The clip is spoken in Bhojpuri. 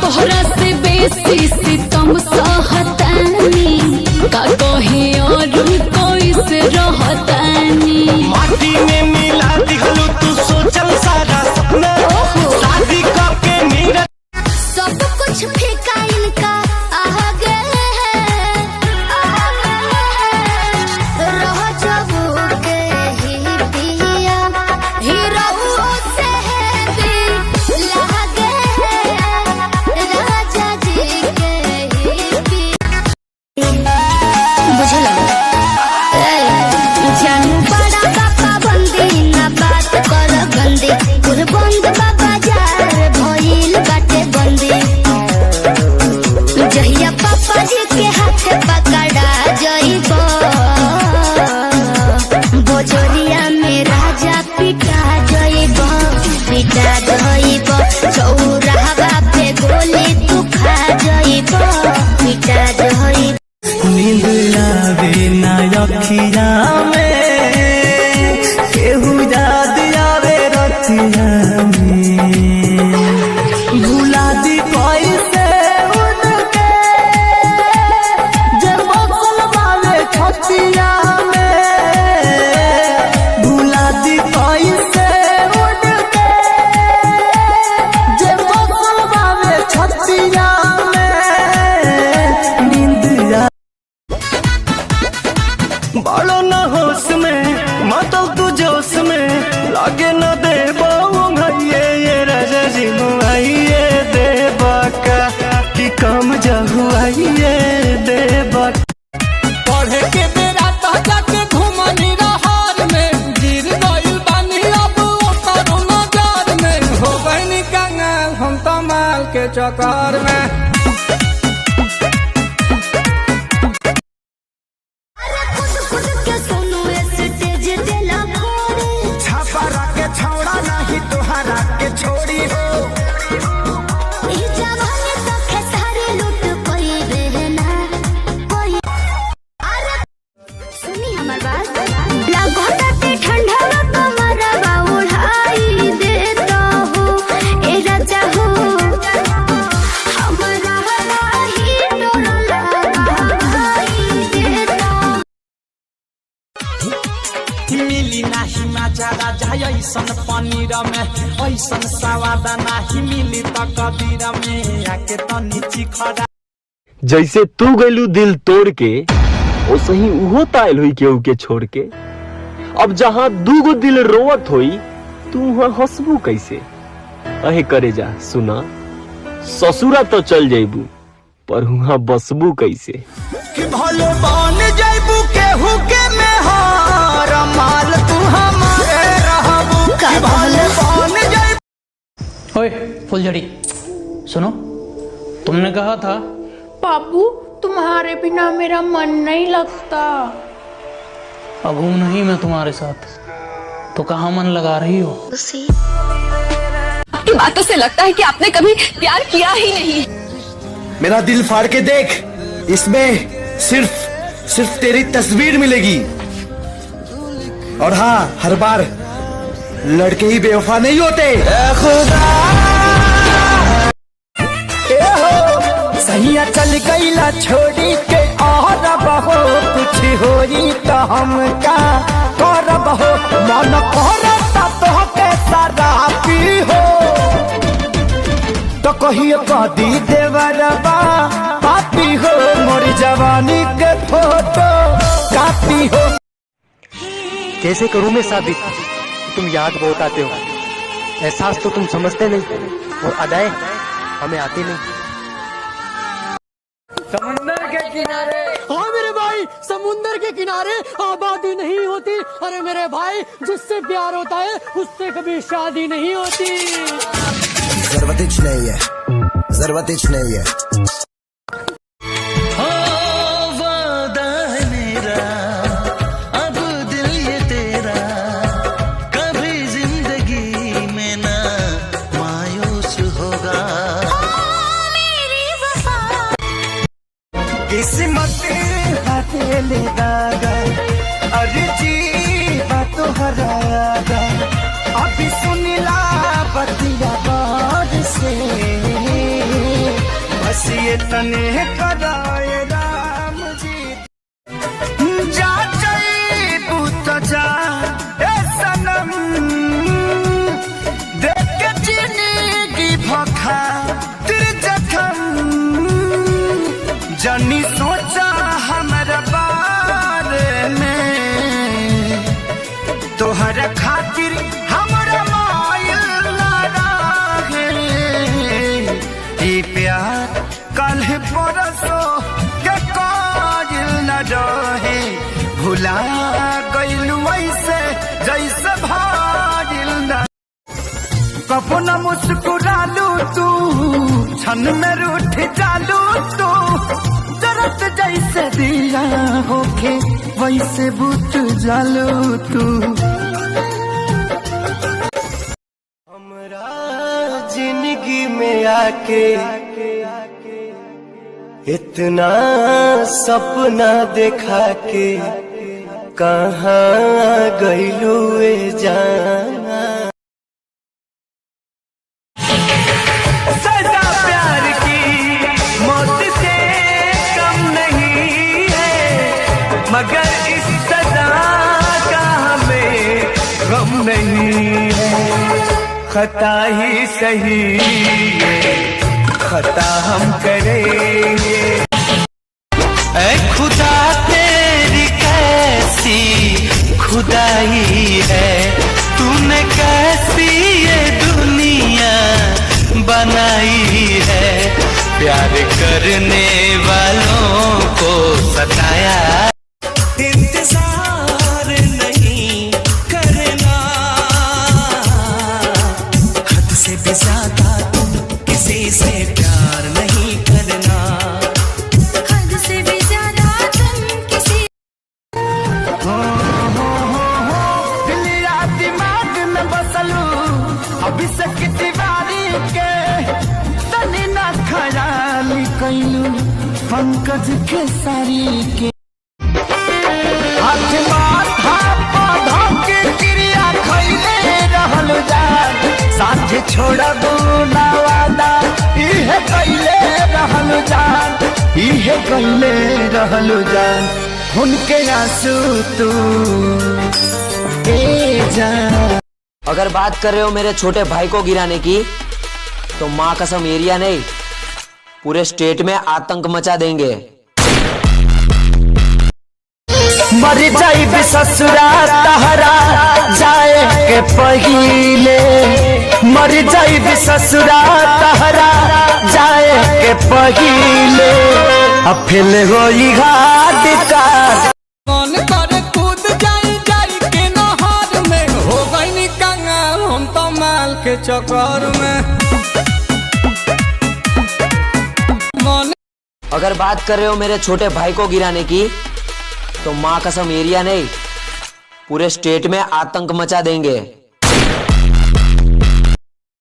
तोहरा से बेसी सितम सहतानी का कहे और कोई से रहतानी। माटी में मिला दिहलू तू सोचल सारा सपना, शादी करके मेरा सब कुछ फीका इनका आगे रह जाबू के ही पिया हीरो से भी लागे राजा जी के ही बुझला जानू बड़ा बाबा बंदी ना बात कर गंदी कुल बंद बाबा जार भइल बाटे बंदी जहिया पापा जी के हाथ पकड़ा जइबो बोजरिया में राजा पिटा जइबो चौराहा पे गोली तू खा जइबो पिटा जइबो। नींद आवे ना अखिया में केहू याद आवे रतिया में भुला दी कैसे उनके जब बसल वाले छतिया में भुला दी कैसे उनके जब बसल वाले छतिया में नींद बालो न होश में मातल तू जोश में लागे न दे ये राजा जी मुआइए दे बाका कि कम जहुआइए दे बाका। पढ़े के बेरा तो जाके घुमनी रहार में गिर गइल बानी अब ओकर नजर में हो गइनी कंगाल हम तो माल के चक्कर में। छोड़ी हो जवानी तो खेसारी लूट कोई बहना कोई। सुनी हमार बात लागते ठंडा कमरवा उड़ाई देता हो ए राजा हो हमारा ही डोर लगाई देता। मिली नाही मजा राजा ऐसन पनीर में ऐसन स्वाद नाही मिली त कबीर में आके तनी चिखरा। जैसे तू गलू दिल तोड़ के वैसे ही उहो तायल हुई केहू के छोड़ के। अब जहाँ दूगो दिल रोवत होई तू वहाँ हंसबू कैसे। अहे करे जा सुना ससुरा तो चल जाइबू पर वहाँ बसबू कैसे। कि भले बन जाइबू केहू के मेहर माल तू हमारे रहबू कि भले बन जाइबू। ओए फुलझड़ी सुनो, तुमने कहा था बाबू तुम्हारे बिना मेरा मन नहीं लगता। अब हूं नहीं मैं तुम्हारे साथ तो कहाँ मन लगा रही हो। आपकी बातों से लगता है कि आपने कभी प्यार किया ही नहीं। मेरा दिल फाड़ के देख, इसमें सिर्फ तेरी तस्वीर मिलेगी। और हाँ, हर बार लड़के ही बेवफा नहीं होते। खुदा सैया चल गईला छोड़ी के और बहो कुछ होई तो हम का करब हो मन करता तो के सारा पी हो तो कहियो कदी देवरबा पापी हो मोर जवानी के फोटो कापी हो। कैसे करूं मैं साबित तुम याद बहुत आते हो। एहसास तो तुम समझते नहीं और अदाएं हमें आती नहीं। समुंदर के किनारे, हाँ मेरे भाई, समुंदर के किनारे आबादी नहीं होती। अरे मेरे भाई, जिससे प्यार होता है उससे कभी शादी नहीं होती। जरूरत नहीं है। किस्मत हथेली दागा अरे जी बात हराया अभी सुनिला बतिया बाद से बस ये तने कराए राम जी। जा जाइबू तो जा ए सनम, देख के जिंदगी भखा तेरे जखम। जनी सोचा हमारे बारे में, तोहर खातिर हमारा मायल लड़ा है। ये प्यार कल परसों के काजिल न रहे, भुला गइल वैसे जैसे भाजिल न। कबो न मुस्कुरालू तू, क्षण में रूठ जालू तू, जरत जैसे दिया होके वैसे बुझ जालू तू। हमरा जिंदगी में आके इतना सपना देखा के कहाँ गइलू ए जाना। सजा प्यार की मौत से कम नहीं है, मगर इस सजा का हमें गम नहीं है। खता ही सही है, खता हम करेंगे। ऐ खुदा तेरी कैसी खुदाई है, तूने कैसी ये दुनिया बनाई है। प्यार करने वालों को सताया, इंतजार नहीं करना। हद से भी ज्यादा तुम किसी से प्यार नहीं करना। हद से भी ज्यादा तुम किसी दिलिया दिमाग में बसलू अभिषेक तिवारी के, तनी ना ख्याल कैलू पंकज खेसारी के। हाथ माथा पौधा के क्रिया खैले रहल जान, साथ छोड़बू ना वादा इहे कैले रहल जान, इहे कैले रहल जान। उनके आंसू तू ए जान। अगर बात कर रहे हो मेरे छोटे भाई को गिराने की, तो माँ कसम एरिया नहीं पूरे स्टेट में आतंक मचा देंगे। मर जाई ससुरा तहरा जाए के पहिले, मर जाई ससुरा तहरा जाए के पहिले। अफिल होई घाट का मन करे कूद जाई जाई के नहर में, हो गई कंगाल हम तो माल के चक्कर में। अगर बात कर रहे हो मेरे छोटे भाई को गिराने की, तो माँ कसम एरिया नहीं पूरे स्टेट में आतंक मचा देंगे।